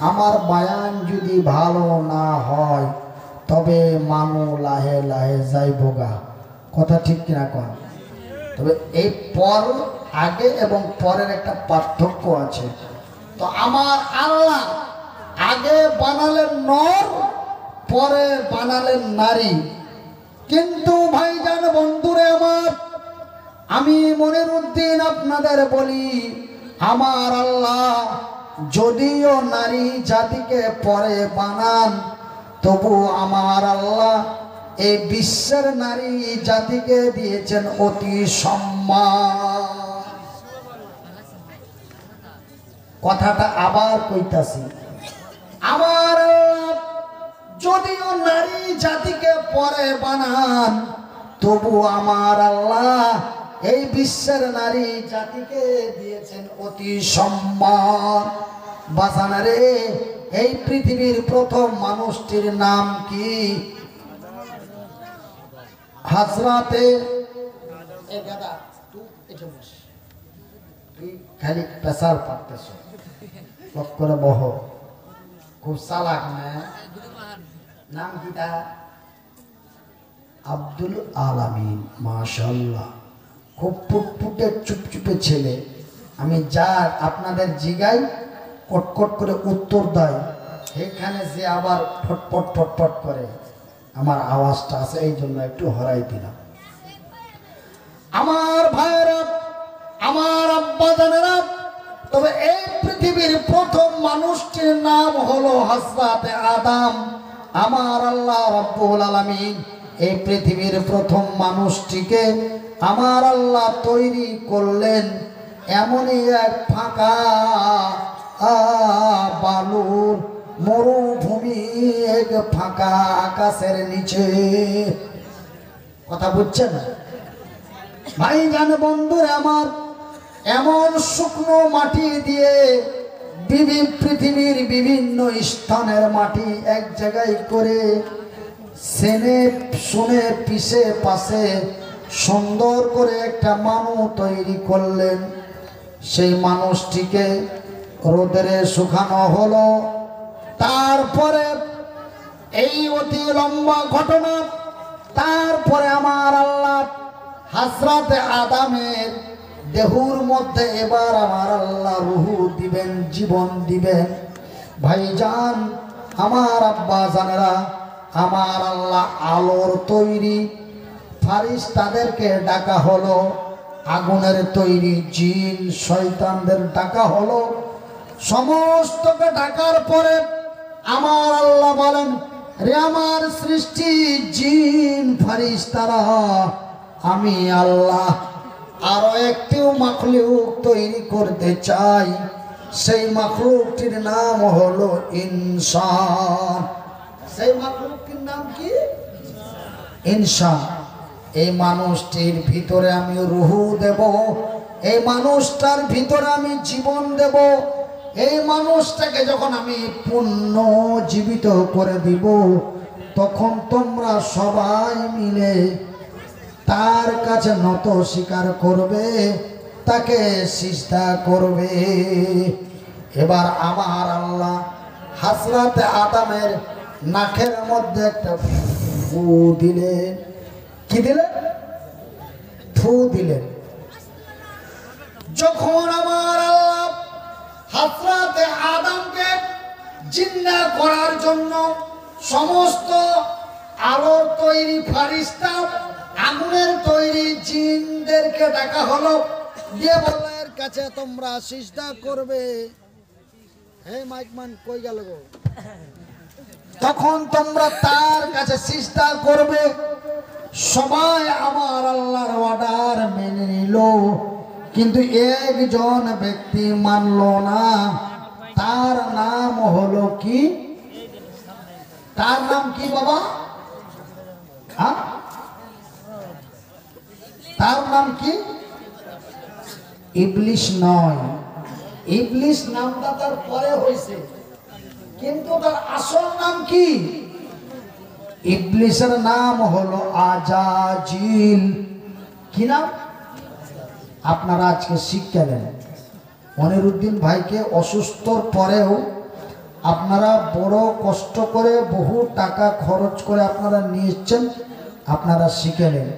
আমার বয়ান যদি ভালো না হয় তবে মানু লাহে লাহে যাইবগা। কথা ঠিক কিনা কন? তবে এই পর আগে এবং পরের একটা পার্থক্য আছে। তো আমার আল্লাহ আগে বানালেন নর, পরে বানালেন নারী। কিন্তু ভাইজান বন্ধুরে আমার, আমি মনিরুদ্দিন আপনাদের বলি, আমার আল্লাহ যদিও নারী জাতিকে পরে বানান, তবু আমার আল্লাহ এই বিশ্বের নারী জাতিকে দিয়েছেন অতি সম্মান। কথাটা আবার কইতাছি, আমার আল্লাহ যদিও নারী জাতিকে পরে বানান, তবু আমার আল্লাহ এই বিশ্বের নারী জাতিকে দিয়েছেন অতি সম্মান। বাজানা রে, এই পৃথিবীর প্রথম মানুষটির নাম কি? হাজরাতে খালি পেশার পারতেছ, করে বহ, খুব চালাক না? নাম কি তা? আব্দুল আলামিন। মাশাআল্লাহ, খুব ফুটফুটে চুপচুপে ছেলে। আমি যা আপনাদের জিগাই কটকট করে উত্তর দেয়, এখানে যে আবার ফটফট ফটফট করে, আমার আওয়াজটা আছে, এই জন্য একটু হরাই দিলাম। আমার ভাইয়েরা, আমার আব্বা জানেরা, তবে এই পৃথিবীর প্রথম মানুষটির নাম হলো হযরত আদম। আমার আল্লাহ রাব্বুল আলামিন এই পৃথিবীর প্রথম মানুষটিকে আমার আল্লাহ তৈরি করলেন এমনই এক ফাঁকা বালুর মরুভূমি, এক ফাঁকা আকাশের নিচে। কথা বুঝছেন ভাই? জানে বন্ধুরা আমার, এমন শুকনো মাটি দিয়ে পৃথিবীর বিভিন্ন স্থানের মাটি এক জায়গায় করে সেনে শুনে পিছে পাশে সুন্দর করে একটা মানুষ তৈরি করলেন। সেই মানুষটিকে রোদে শুকানো হলো। তারপরে এই অতি লম্বা ঘটনা, তারপরে আমার আল্লাহ হযরত আদমের দেহুর মধ্যে এবার আমার আল্লাহ রুহু দিবেন, জীবন দিবেন। ভাইজান, আমার আব্বা জানেরা, আমার আল্লাহ আলোর তৈরি ফারিস্তাদেরকে ডাকা হলো, আগুনের তৈরি জিন শয়তানদের ডাকা হলো। সমস্তকে ডাকার পরে আমার আল্লাহ বলেন, রে আমার সৃষ্টি জিন ফারিস্তারা, আমি আল্লাহ আরো একটি মাখলুক তৈরি করতে চাই। সেই মাখলুকটির নাম হলো ইনসান। সেই মাখলুকটির নাম কি? ইনসান। এই মানুষটির ভিতরে আমি রুহু দেব, এই মানুষটার ভিতরে আমি জীবন দেব। এই মানুষটাকে যখন আমি পূর্ণ জীবিত করে দিব, তখন তোমরা সবাই মিলে তার কাছে নত স্বীকার করবে, তাকে সিজদা করবে। এবার আমার আল্লাহ হযরত আদমের নাকের মধ্যে একটা ফু দিলেন। কি দিলেন? ফু দিলেন। যখন আমার আল্লাহ হযরত আদমকে জিন্দা করার জন্য সমস্ত আলোর তৈরি ফারিস্তা, আগুনের তৈরি জিনদেরকে ডাকা হলো, দিয়ে বলল এর কাছে তোমরা সিজদা করবে। হে মাইকমান কই গেল গো? তখন তোমরা তার কাছে সিজদা করবে। সবাই আমার আল্লাহর অর্ডার মেনে নিল, কিন্তু একজন ব্যক্তি মানল না। তার নাম হলো কি? তার নাম কি বাবা? হ্যাঁ, তার নাম কি? ইবলিস নয়। ইবলিস নামটা তার পরে হয়েছে, কিন্তু তার আসল নাম কি? ইবলিসের নাম হলো আজাজিল। কি নাম? আপনারা আজকে শিক্ষা দেন। মনিরুদ্দিন ভাইকে অসুস্থর পরেও আপনারা বড় কষ্ট করে বহু টাকা খরচ করে আপনারা নিয়েছেন, আপনারা শিখে নেন।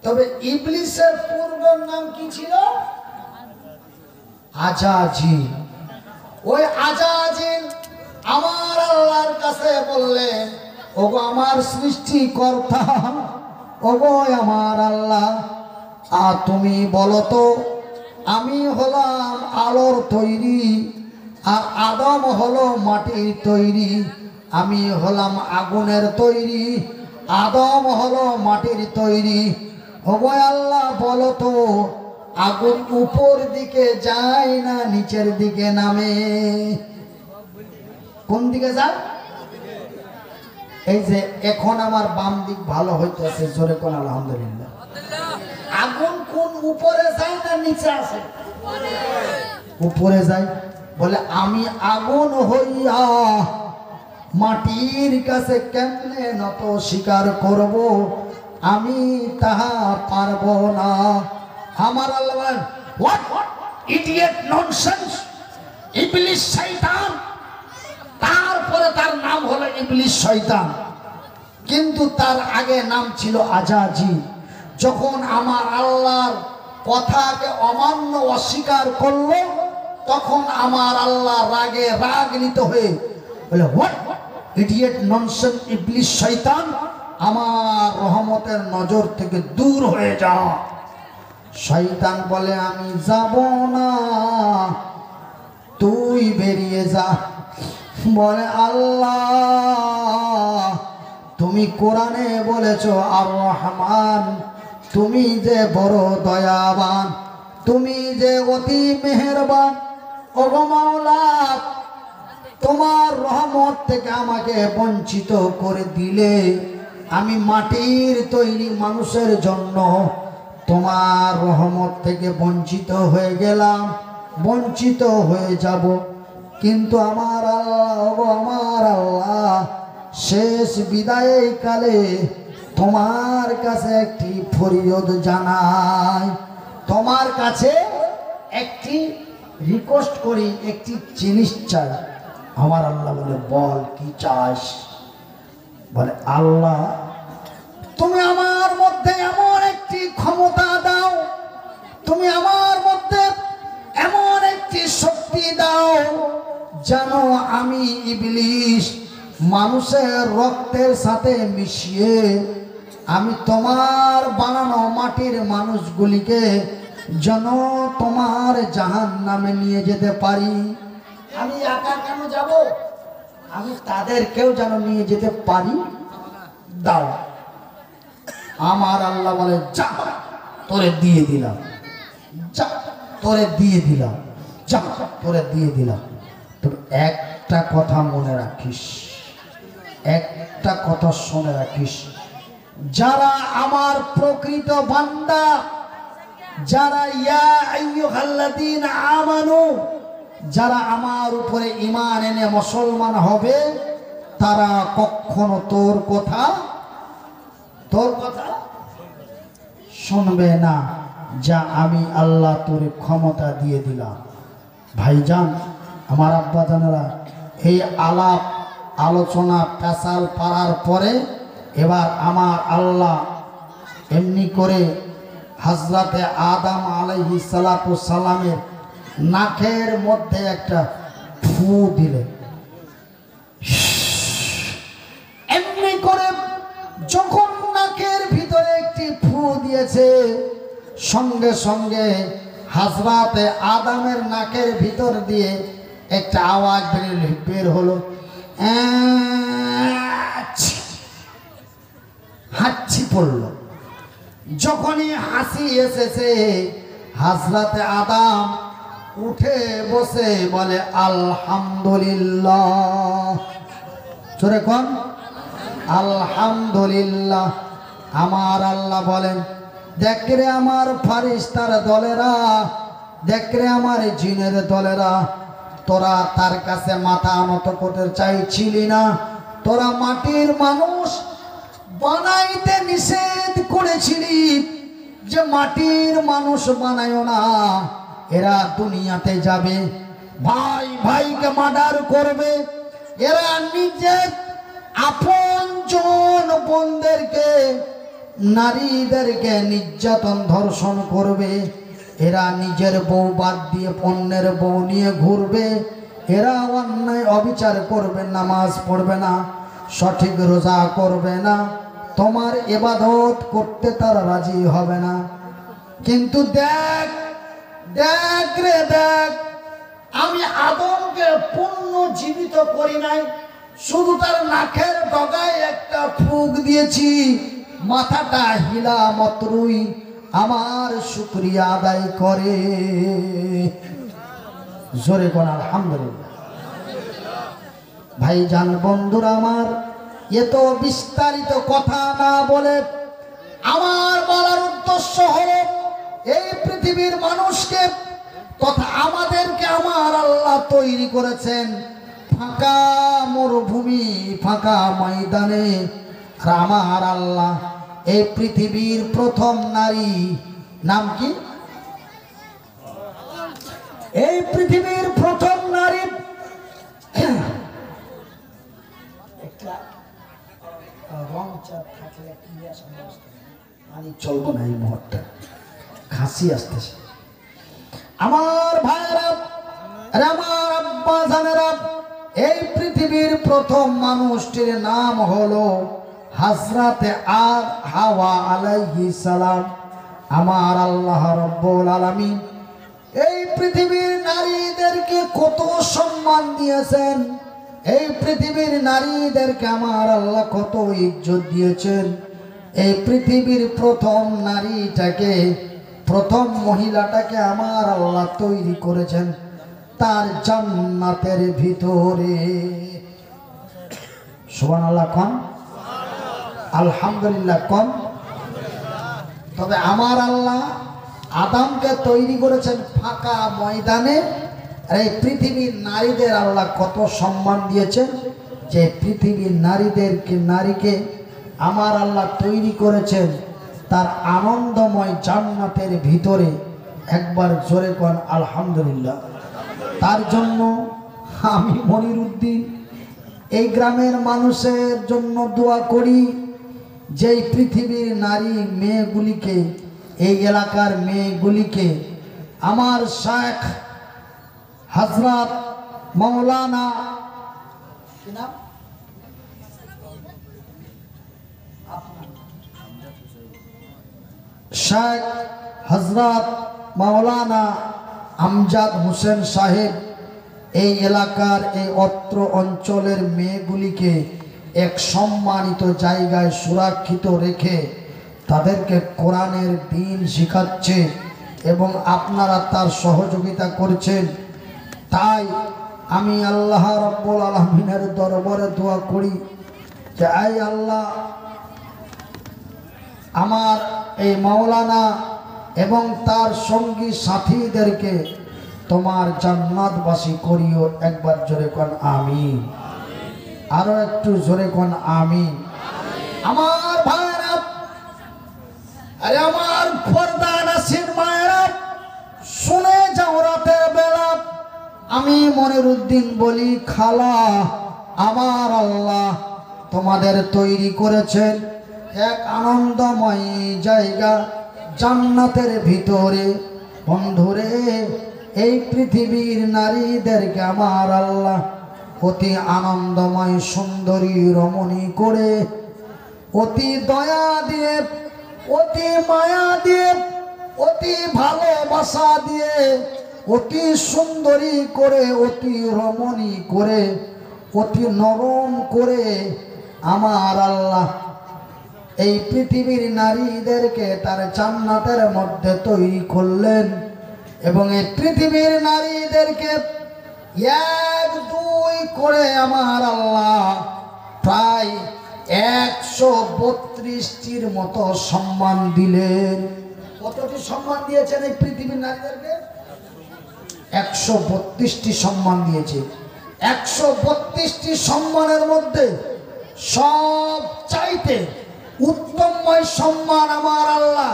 তবে ইবলিসের পূর্বের নাম কি ছিল? আজাজিল। ওই আজাজিল আমার আল্লাহর কাছে বললেন, ওগো আমার সৃষ্টিকর্তা, ওগো আমার আল্লাহ, তুমি বলো তো, আমি হলাম আলোর তৈরি আর আদম হলো মাটির তৈরি, আমি হলাম আগুনের তৈরি, আদম হলো মাটির তৈরি। ওগো আল্লাহ বলো তো, আগুন উপর দিকে যায় না নিচের দিকে নামে? কোন দিকে যায়? এই যে এখন আমার বাম দিক ভালো হইতেছে, জোরে কোন আলহামদুলিল্লাহ। আগুন কোন উপরে যায় না নিচে আসে? উপরে যায়। বলে আমি আগুন হইয়া মাটির কাছে কেমনে নত স্বীকার করব, আমি তাহা পারব না। আমার আল্লাহ বলেন, হোয়াট ইডিয়েট ননসেন্স, ইবলিস শয়তান। তারপরে তার নাম হলো ইবলিস শয়তান, কিন্তু তার আগে নাম ছিল আজাজিল। যখন আমার আল্লাহর কথাকে অমান্য অস্বীকার করলো, তখন আমার আল্লাহ রাগে রাগান্বিত হয়ে বলে, হোয়াট ইডিয়েট ননসেন্স ইবলিস শয়তান, আমার রহমতের নজর থেকে দূর হয়ে যা। শয়তান বলে, আমি যাব না, তুই বেরিয়ে যা। বলে, আল্লাহ তুমি কোরআনে বলেছো আর রহমান, তুমি যে বড় দয়াবান, তুমি যে অতি মেহেরবান। ওগো মাওলা, তোমার রহমত থেকে আমাকে বঞ্চিত করে দিলে, আমি মাটির তৈরি মানুষের জন্য তোমার রহমত থেকে বঞ্চিত হয়ে গেলাম, বঞ্চিত হয়ে যাব। কিন্তু আমার আল্লাহ, ওগো আমার আল্লাহ, শেষ বিদায় কালে তোমার কাছে একটি ফরিয়াদ জানাই, তোমার কাছে একটি রিকোয়েস্ট করি, একটি জিনিস চাই। আমার আল্লাহ বলে, বল কি চাস? বলে, আল্লাহ তুমি আমার মধ্যে এমন একটি ক্ষমতা দাও, তুমি আমার মধ্যে এমন একটি শক্তি দাও, যেন আমি ইবলিস মানুষের রক্তের সাথে মিশিয়ে আমি তোমার বানানো মাটির মানুষগুলিকে যেন তোমার জাহান্নামে নিয়ে যেতে পারি। আমি একা কেন যাব? আমি তাদেরকেও যেন নিয়ে যেতে পারি, দাও। আমার আল্লাহ বলে, যা, তোরে দিয়ে দিলাম, যা, তোরে দিয়ে দিলাম, যা, তোরে দিয়ে দিলাম। তবে একটা কথা মনে রাখিস, একটা কথা শুনে রাখিস, যারা আমার প্রকৃত বান্দা, যারা ইয়া আইয়ুহাল্লাযীনা আমানু, যারা আমার উপরে ঈমান এনে মুসলমান হবে, তারা কখনো তোর কথা শুনবে না, যা আমি আল্লাহ তোর ক্ষমতা দিয়ে দিলাম। ভাইজান, আমার আব্বা জানেরা, এই আলাপ আলোচনা পেশাল পাড়ার পরে এবার আমার আল্লাহ এমনি করে হযরতে আদম আলাইহিস সালাতু সালামের নাকের মধ্যে একটা ফু দিলেন। এমনি করে যখন নাকের ভিতরে একটি ফু দিয়েছে, সঙ্গে সঙ্গে হযরতে আদমের নাকের ভিতর দিয়ে একটা আওয়াজ বের হলো, হাঁচি পড়ল। যখনই হাসি এসেছে, হযরতে আদম উঠে বসে বলে, আলহামদুলিল্লাহ। জোরে কোন আলহামদুলিল্লাহ। আমার আল্লাহ বলেন, দেখ রে আমার ফারিস্তার দলেরা, দেখ রে আমার জিনের দলেরা, তোরা তার কাছে মাথা নত করতে চাইছিলি না, তোরা মাটির মানুষ বানাইতে নিষেধ করেছিলি, যে মাটির মানুষ বানায়ও না, এরা দুনিয়াতে যাবে, ভাই ভাইকে মার্ডার করবে, এরা নিজের আপনজন বোনদেরকে, নারীদেরকে নির্যাতন ধর্ষণ করবে, এরা নিজের বউ বাদ দিয়ে অন্যের বউ নিয়ে ঘুরবে, এরা অন্যায় অবিচার করবে, নামাজ পড়বে না, সঠিক রোজা করবে না, তোমার ইবাদত করতে তারা রাজি হবে না। কিন্তু দেখ দেখ রে দেখ, আমি আদমকে পুনর্জীবিত করি নাই, শুধু তার নাকের ডগায় একটা ফুঁক দিয়েছি, মাথাটা হিলা মতরুই আমার শুকরিয়া আদায় করে। জোরে কোন আলহামদুলিল্লাহ। ভাইজান বন্ধুরা আমার, এত বিস্তারিত কথা না বলে আমার বলার উদ্দেশ্য হলো এই পৃথিবীর মানুষকে তথা আমাদেরকে আমার আল্লাহ তৈরি করেছেন ফাঁকা মরুভূমি, ফাঁকা ময়দানে। আর আমার আল্লাহ এই পৃথিবীর প্রথম নারী, নাম কি? এই পৃথিবীর প্রথম নারী চলবো না এই মুহূর্তে, খাসি আসতেছে। আমার ভাইরা, আমার আব্বা জানেরা, এই পৃথিবীর প্রথম মানুষটির নাম হলো হযরতে হাওয়া আলাইহিস সালাম। আমার আল্লাহ রাব্বুল আলামিন এই পৃথিবীর নারীদেরকে কত সম্মান দিয়েছেন, এই পৃথিবীর নারীদেরকে আমার আল্লাহ কত ইজ্জত দিয়েছেন। এই পৃথিবীর প্রথম নারীটাকে, প্রথম মহিলাটাকে আমার আল্লাহ তৈরি করেছেন তার জান্নাতের ভিতরে। সুবহানাল্লাহ কোন, আলহামদুলিল্লাহ কোন। তবে আমার আল্লাহ আদমকে তৈরি করেছেন ফাঁকা ময়দানে। আর এই পৃথিবীর নারীদের আল্লাহ কত সম্মান দিয়েছেন, যে পৃথিবীর নারীকে আমার আল্লাহ তৈরি করেছেন তার আনন্দময় জান্নাতের ভিতরে। একবার জোরে কোন আলহামদুলিল্লাহ। তার জন্য আমি মনিরউদ্দিন এই গ্রামের মানুষের জন্য দোয়া করি, যেই পৃথিবীর নারী মেয়েগুলিকে, এই এলাকার মেয়েগুলিকে আমার শেখ হযরত মাওলানা কি নাম, শেখ হযরত মাওলানা আমজাদ হোসেন সাহেব এই এলাকার, এই অত্র অঞ্চলের মেয়েগুলিকে এক সম্মানিত জায়গায় সুরক্ষিত রেখে তাদেরকে কোরআনের দ্বীন শেখাচ্ছে এবং আপনারা তার সহযোগিতা করছেন। তাই আমি আল্লাহ রাব্বুল আলামিনের দরবারে দোয়া করি যে আয় আল্লাহ, আমার এই মাওলানা এবং তার সঙ্গী সাথীদেরকে তোমার জান্নাতবাসী করিও। একবার জোরে কোন আমিন, আরো একটু জোরে কোন আমিন। আমার ভাইরা, আরে আমার পর্দা নাসির মায়েরা, শুনে যাও রাতের বেলা আমি মনিরউদ্দিন বলি, খালা আমার আল্লাহ তোমাদের তৈরি করেছেন এক আনন্দময় জায়গা জান্নাতের ভিতরে। বন্ধুরে, এই পৃথিবীর নারীদেরকে আমার আল্লাহ অতি আনন্দময় সুন্দরী রমণী করে, অতি দয়া দিয়ে, অতি মায়া দিয়ে, অতি ভালোবাসা দিয়ে, অতি সুন্দরী করে, অতি রমণী করে, অতি নরম করে আমার আল্লাহ এই পৃথিবীর নারীদেরকে তার জান্নাতের মধ্যে তৈরি করলেন। এবং এই পৃথিবীর নারীদেরকে এক দুই করে আমার আল্লাহ প্রায় 132টির মতো সম্মান দিলেন। কতটি সম্মান দিয়েছেন এই পৃথিবীর নারীদেরকে? 132টি সম্মান দিয়েছে। 132টি সম্মানের মধ্যে সব চাইতে উত্তমময় সম্মান আমার আল্লাহ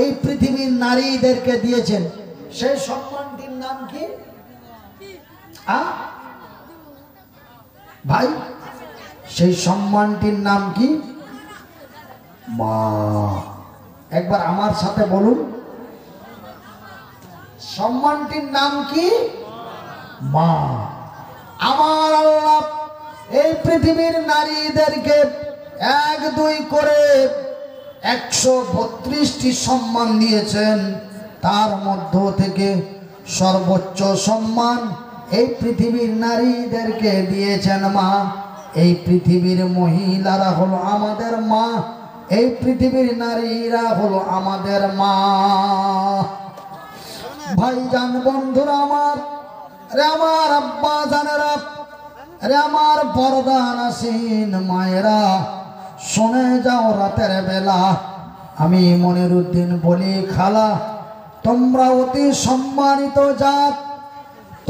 এই পৃথিবীর নারীদেরকে দিয়েছেন। সেই সম্মানটির নাম কি ভাই? সেই সম্মানটির নাম কি? মা। একবার আমার সাথে বলুন, সম্মানটির নাম কি? মা। আমার আল্লাহ এই পৃথিবীর নারীদেরকে এক দুই করে 132টি সম্মান দিয়েছেন। তার মধ্য থেকে সর্বোচ্চ সম্মান এই পৃথিবীর নারীদেরকে দিয়েছেন মা। এই পৃথিবীর মহিলারা হলো আমাদের মা, এই পৃথিবীর নারীরা হলো আমাদের মা। ভাইজান বন্ধুরা আমার, রে আমার আব্বা জানেরা, রে আমার পর্দা নাসিন মায়েরা, শুনে যাও রাতের বেলা আমি মনিরুদ্দিন বলি খালা, তোমরা অতি সম্মানিত জাত,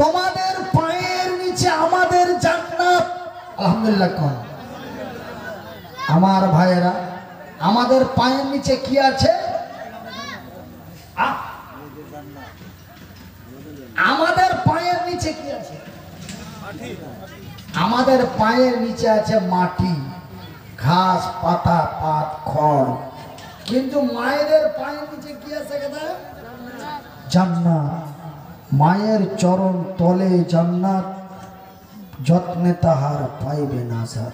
তোমাদের পায়ের নিচে আমাদের জান্নাত। আলহামদুলিল্লাহ কোন আমার ভাইয়েরা, আমাদের পায়ের নিচে কি আছে? আমাদের পায়ের নিচে কি আছে? আমাদের পায়ের নিচে আছে মাটি, ঘাস, পাতা, পাত, খড়। কিন্তু মায়েদের পায়ের নিচে কি আছে? জান্নাত। মায়ের চরণ তলে জান্নাত, যত্নে তাহার পাইবে না স্যার।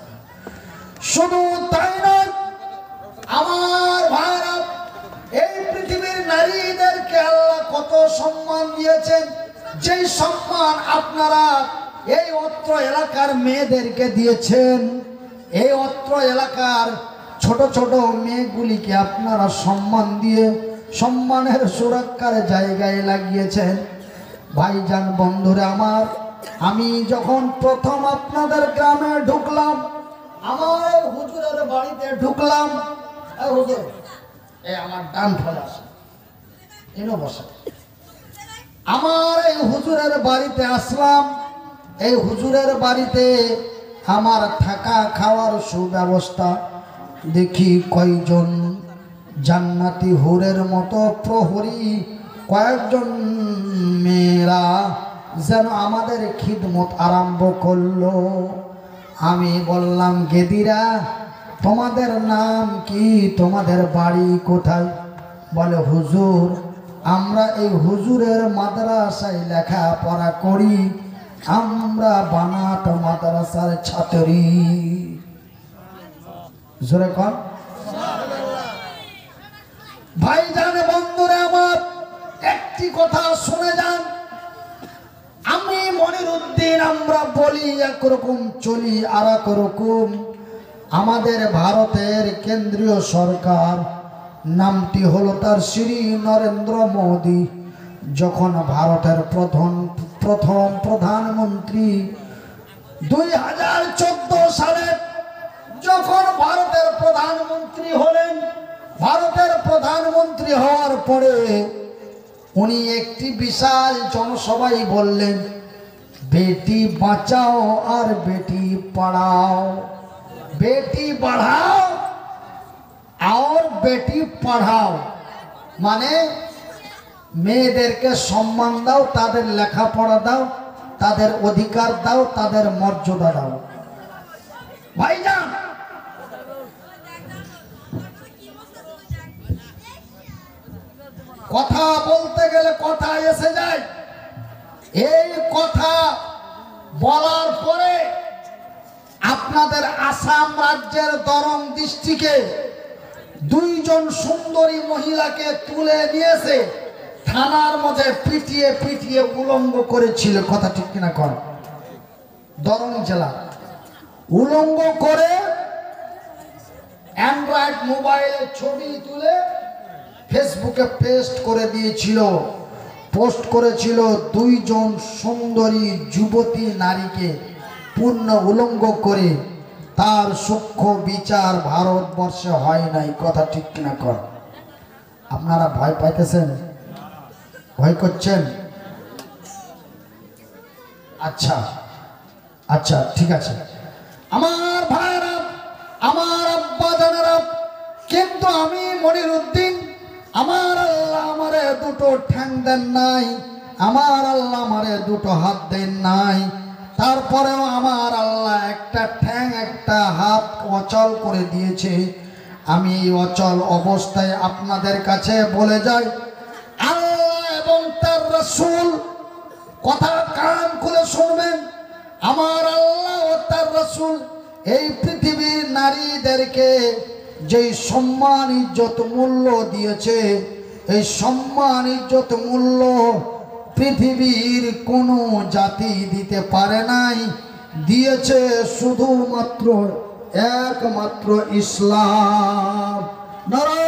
শুধু তাই নয় আমার ভাইরা, এই পৃথিবীর নারীদেরকে আল্লাহ কত সম্মান দিয়েছেন, যেই সম্মান আপনারা এই অত্র এলাকার মেয়েদেরকে দিয়েছেন। এই অত্র এলাকার ছোট ছোট মেয়েগুলিকে আপনারা সম্মান দিয়ে সম্মানের সুরক্ষার জায়গায় লাগিয়েছেন। ভাইজান বন্ধুরা আমার, আমি যখন প্রথম আপনাদের গ্রামে ঢুকলাম, আমার হুজুরের বাড়িতে ঢুকলাম, হুজুর এই আমার ডান ফলে আসে এনে বসে, আমার এই হুজুরের বাড়িতে আসলাম। এই হুজুরের বাড়িতে আমার থাকা খাওয়ার সুব্যবস্থা দেখি কয়জন জান্নাতি হুরের মতো প্রহরী, কয়েকজন মেয়েরা যেন আমাদের খিদমত আরম্ভ করলো। আমি বললাম, গেদিরা তোমাদের নাম কি, তোমাদের বাড়ি কোথায়? বলে, হুজুর আমরা এই হুজুরের মাদ্রাসায় লেখাপড়া করি, আমরা বানাত মাদ্রাসার ছাত্রী। জোরে কন। ভাইজান বন্ধুরা আমার, একটি কথা শুনে যান। আমি মনিরুদ্দিন, আমরা বলি একরকম, চলি আর এক রকম। আমাদের ভারতের কেন্দ্রীয় সরকার, নামটি হলো তার শ্রী নরেন্দ্র মোদী। যখন ভারতের প্রথম প্রধানমন্ত্রী 2014 সালে যখন ভারতের প্রধানমন্ত্রী হলেন, ভারতের প্রধানমন্ত্রী হওয়ার পরে উনি একটি বিশাল জনসভায় বললেন, বেটি বাঁচাও আর বেটি পড়াও, বেটি बढ़ाओ আর বেটি পড়াও। মানে মেয়েদেরকে সম্মান দাও, তাদের লেখাপড়া দাও, তাদের অধিকার দাও, তাদের মর্যাদা দাও। ভাইজান কথা বলতে গেলে কথা এসে যায়। এই কথা বলার পরে আপনাদের আসাম রাজ্যের দরং ডিস্ট্রিক্টে দুইজন সুন্দরী মহিলাকে তুলে নিয়েছে, থানার মধ্যে পিটিয়ে পিটিয়ে উলঙ্গ করেছিল। কথা ঠিক কিনা কর? দরং জেলা উলঙ্গ করে অ্যান্ড্রয়েড মোবাইলে ছবি তুলে ফেসবুকে পোস্ট করেছিল দুইজন সুন্দরী যুবতী নারীকে পূর্ণ উলঙ্গ করে। তার সূক্ষ্ম বিচার ভারতবর্ষে হয় নাই। কথা ঠিক কিনা কর? আপনারা ভয় পাইতেছেন? ভয় করছেন? আচ্ছা আচ্ছা, ঠিক আছে আমার ভাইরা, আমার আব্বা জানেরা। কিন্তু আমি মনিরুদ্দিন, আমার আল্লাহ আমারে দুটো ঠ্যাং দেন নাই, আমার আল্লাহ আমারে দুটো হাত দেন নাই। তারপরেও আমার আল্লাহ একটা ঠ্যাং একটা হাত অচল করে দিয়েছে। আমি অচল অবস্থায় আপনাদের কাছে বলে যাই, আল্লাহ এবং তার রাসূল, কথা কান খুলে শুনবেন, আমার আল্লাহ ও তার রাসূল এই পৃথিবীর নারীদেরকে যেই সম্মান ইজ্জত মূল্য দিয়েছে, এই সম্মান ইজ্জত মূল্য পৃথিবীর কোনো জাতি দিতে পারে নাই। দিয়েছে শুধুমাত্র একমাত্র ইসলাম। নারায়ণ